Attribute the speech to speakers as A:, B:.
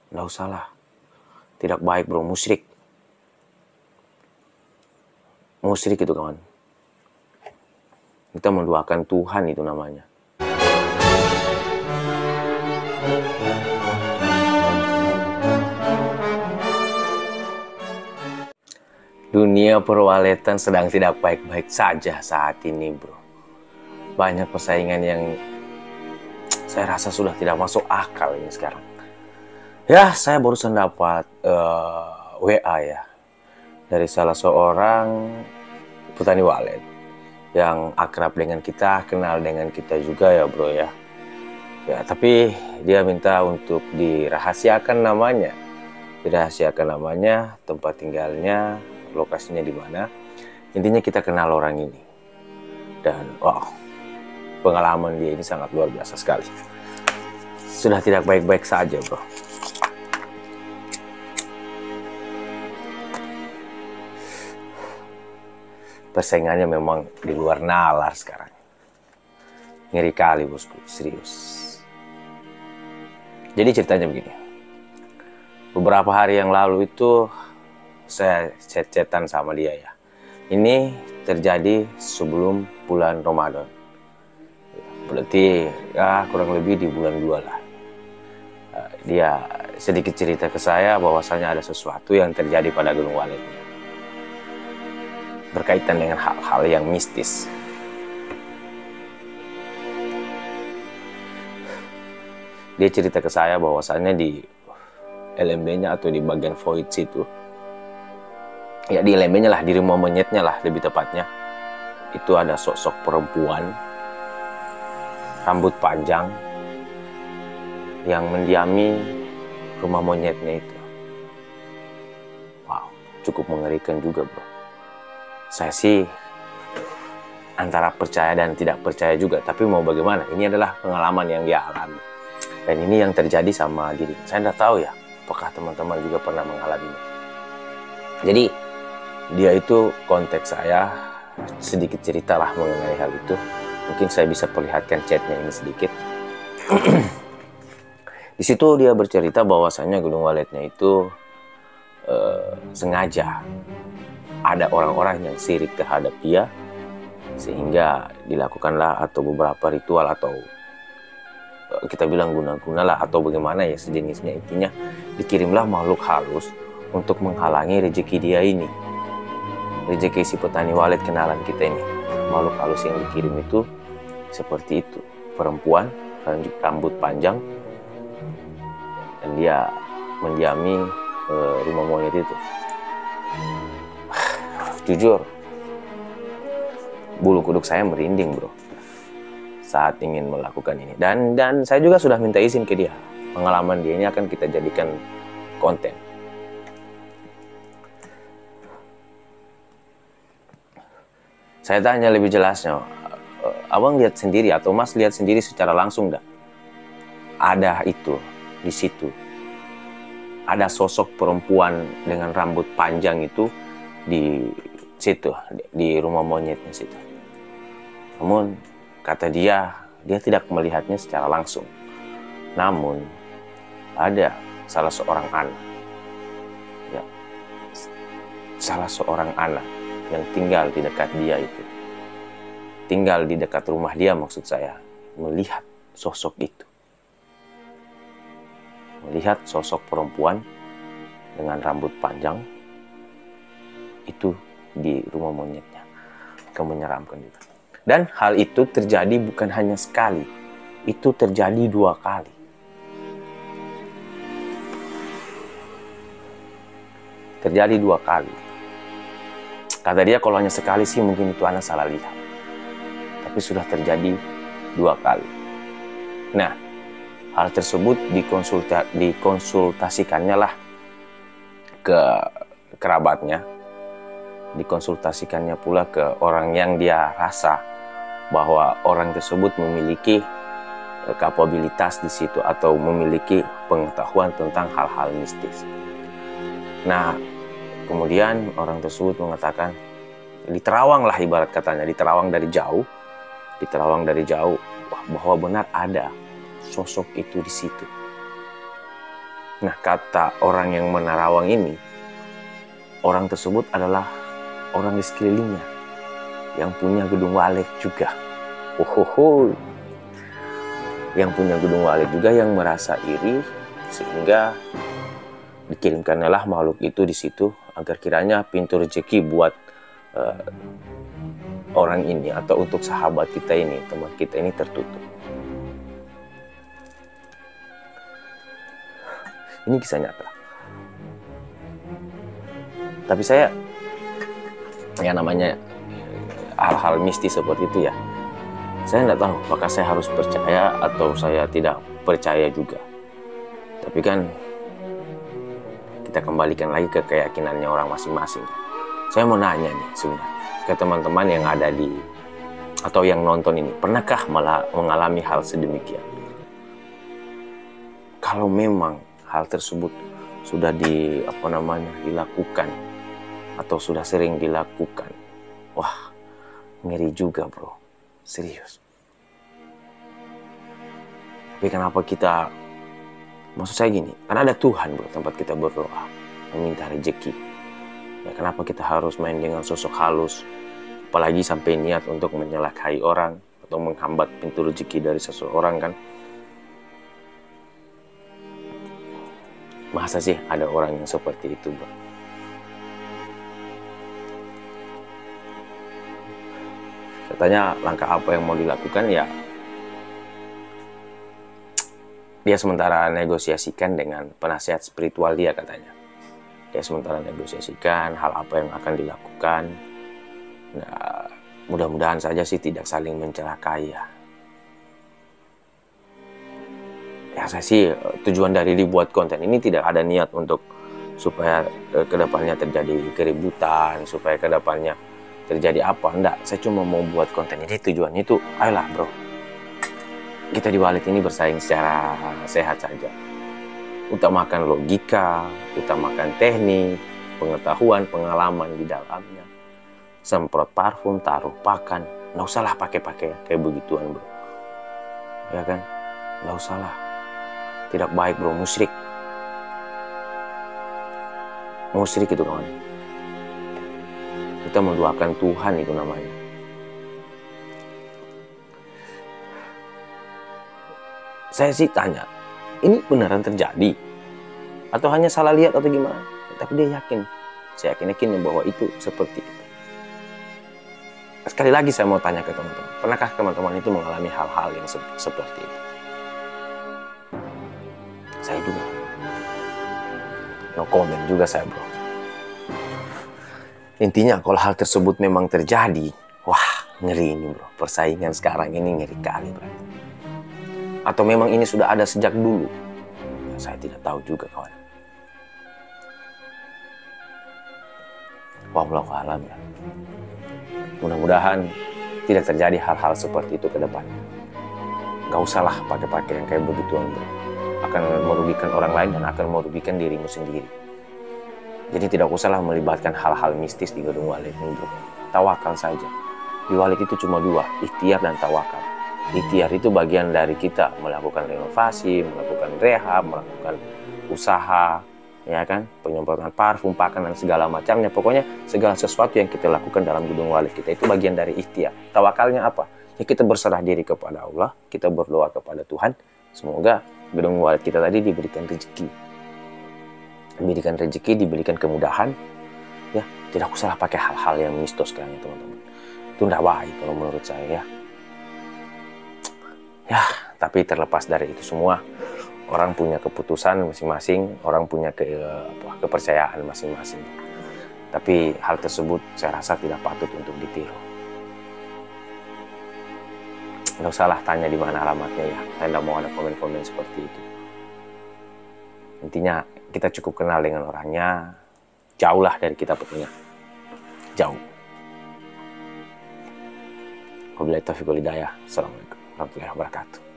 A: Nggak usah lah. Tidak baik bro, musyrik. Musyrik itu kawan. Kita menduakan Tuhan itu namanya. Dunia perwaletan sedang tidak baik-baik saja saat ini bro. Banyak persaingan yang saya rasa sudah tidak masuk akal ini sekarang. Ya, saya barusan dapat WA ya dari salah seorang petani walet yang akrab dengan kita, kenal dengan kita juga ya bro ya. Ya, tapi dia minta untuk dirahasiakan namanya. Dirahasiakan namanya, tempat tinggalnya, lokasinya di mana. Intinya kita kenal orang ini. Dan wow, pengalaman dia ini sangat luar biasa sekali. Sudah tidak baik-baik saja bro. Persaingannya memang di luar nalar sekarang. Ngeri kali bosku, serius. Jadi ceritanya begini. Beberapa hari yang lalu itu saya chat-chatan sama dia ya. Ini terjadi sebelum bulan Ramadan. Berarti ya kurang lebih di bulan 2 lah. Dia sedikit cerita ke saya bahwasanya ada sesuatu yang terjadi pada Gunung Waletnya. Berkaitan dengan hal-hal yang mistis. Dia cerita ke saya bahwasannya di LMB-nya atau di bagian void situ, ya di LMB-nya lah, di rumah monyetnya lah lebih tepatnya, itu ada sosok perempuan rambut panjang yang mendiami rumah monyetnya itu. Wow, cukup mengerikan juga bro. Saya sih antara percaya dan tidak percaya juga, tapi mau bagaimana, ini adalah pengalaman yang dia alami dan ini yang terjadi sama diri. Saya tidak tahu ya apakah teman-teman juga pernah mengalaminya. Jadi dia itu kontak saya, sedikit ceritalah mengenai hal itu. Mungkin saya bisa perlihatkan chatnya ini sedikit. Di situ dia bercerita bahwasannya Gunung Waletnya itu sengaja ada orang-orang yang sirik terhadap dia, sehingga dilakukanlah atau beberapa ritual atau kita bilang guna-guna lah atau bagaimana ya sejenisnya. Intinya dikirimlah makhluk halus untuk menghalangi rezeki dia ini, rezeki si petani walet kenalan kita ini. Makhluk halus yang dikirim itu seperti itu, perempuan rambut panjang, dan dia mendiami rumah monyet itu. Jujur, bulu kuduk saya merinding bro saat ingin melakukan ini. Dan saya juga sudah minta izin ke dia. Pengalaman dia ini akan kita jadikan konten. Saya tanya lebih jelasnya, abang lihat sendiri atau mas lihat sendiri secara langsung dah? Ada itu di situ. Ada sosok perempuan dengan rambut panjang itu di situ, di rumah monyetnya situ. Namun kata dia tidak melihatnya secara langsung. Namun ada salah seorang anak, ya, salah seorang anak yang tinggal di dekat dia itu, tinggal di dekat rumah dia maksud saya, melihat sosok itu, melihat sosok perempuan dengan rambut panjang itu di rumah monyetnya. Menyeramkan juga. Dan hal itu terjadi bukan hanya sekali, itu terjadi 2 kali. Terjadi 2 kali. Kata dia kalau hanya sekali sih mungkin itu anak salah lihat. Tapi sudah terjadi 2 kali. Nah, hal tersebut dikonsultasikannya lah ke kerabatnya. Dikonsultasikannya pula ke orang yang dia rasa bahwa orang tersebut memiliki kapabilitas di situ atau memiliki pengetahuan tentang hal-hal mistis. Nah, kemudian orang tersebut mengatakan, diterawang lah ibarat katanya, diterawang dari jauh bahwa benar ada sosok itu di situ. Nah, kata orang yang menerawang ini, orang tersebut adalah orang di sekelilingnya yang punya gedung walik juga. Yang punya gedung walik juga, yang merasa iri, sehingga dikirimkanlah makhluk itu di situ agar kiranya pintu rezeki buat orang ini atau untuk sahabat kita ini, teman kita ini tertutup. Ini kisah nyata. Tapi saya, ya namanya hal-hal mistis seperti itu ya, saya nggak tahu apakah saya harus percaya atau saya tidak percaya juga. Tapi kan kita kembalikan lagi ke keyakinannya orang masing-masing. Saya mau nanya nih sebenarnya ke teman-teman yang ada di atau yang nonton ini, pernahkah malah mengalami hal sedemikian? Kalau memang hal tersebut sudah dilakukan atau sudah sering dilakukan, wah, ngeri juga bro, serius. Tapi kenapa kita, maksud saya gini, karena ada Tuhan bro tempat kita berdoa meminta rezeki. Ya, kenapa kita harus main dengan sosok halus, apalagi sampai niat untuk menyalakai orang atau menghambat pintu rezeki dari seseorang kan? Masa sih ada orang yang seperti itu bro? Katanya langkah apa yang mau dilakukan ya, dia sementara negosiasikan dengan penasihat spiritual dia katanya. Dia sementara negosiasikan hal apa yang akan dilakukan. Nah, mudah-mudahan saja sih tidak saling mencelakai ya. Ya saya sih tujuan dari dibuat konten ini tidak ada niat untuk supaya kedepannya terjadi keributan, supaya kedepannya terjadi apa, enggak. Saya cuma mau buat konten ini, tujuannya itu ayolah bro, kita di Walid ini bersaing secara sehat saja. Utamakan logika, utamakan teknik, pengetahuan, pengalaman di dalamnya. Semprot parfum, taruh pakan, nggak usahlah pakai kayak begituan bro, ya kan, nggak usahlah. Tidak baik bro, musyrik itu kawan. Kita mendoakan Tuhan itu namanya. Saya sih tanya, ini beneran terjadi atau hanya salah lihat atau gimana? Tapi dia yakin, saya yakin bahwa itu seperti itu. Sekali lagi saya mau tanya ke teman-teman, pernahkah teman-teman itu mengalami hal-hal yang seperti itu? Saya juga. No comment juga saya bro. Intinya kalau hal tersebut memang terjadi, wah ngeri ini bro. Persaingan sekarang ini ngeri kali bro. Atau memang ini sudah ada sejak dulu? Ya, saya tidak tahu juga kawan. Wallahu a'lam ya. Mudah-mudahan tidak terjadi hal-hal seperti itu ke depan. Gak usahlah pakai yang kayak begituan bro. Akan merugikan orang lain dan akan merugikan dirimu sendiri. Jadi tidak usahlah melibatkan hal-hal mistis di gedung Walid ini bro. Tawakal saja. Di Walid itu cuma dua, ikhtiar dan tawakal. Ikhtiar itu bagian dari kita melakukan renovasi, melakukan rehab, melakukan usaha, ya kan, penyemprotan parfum, pakan dan segala macamnya. Pokoknya segala sesuatu yang kita lakukan dalam gedung Walid kita itu bagian dari ikhtiar. Tawakalnya apa? Ya kita berserah diri kepada Allah, kita berdoa kepada Tuhan. Semoga gedung Walid kita tadi diberikan rezeki, diberikan kemudahan. Ya, tidak usah pakai hal-hal yang mistos kan teman-teman. Itu tidak baik kalau menurut saya ya. Ya, tapi terlepas dari itu semua, orang punya keputusan masing-masing, orang punya kepercayaan masing-masing. Tapi hal tersebut saya rasa tidak patut untuk ditiru. Nggak usahlah tanya di mana alamatnya ya. Saya nggak mau ada komen-komen seperti itu. Intinya kita cukup kenal dengan orangnya, jauhlah dari kita punya. Jauh. Wabillahi taufiq wal hidayah. Assalamualaikum warahmatullahi wabarakatuh.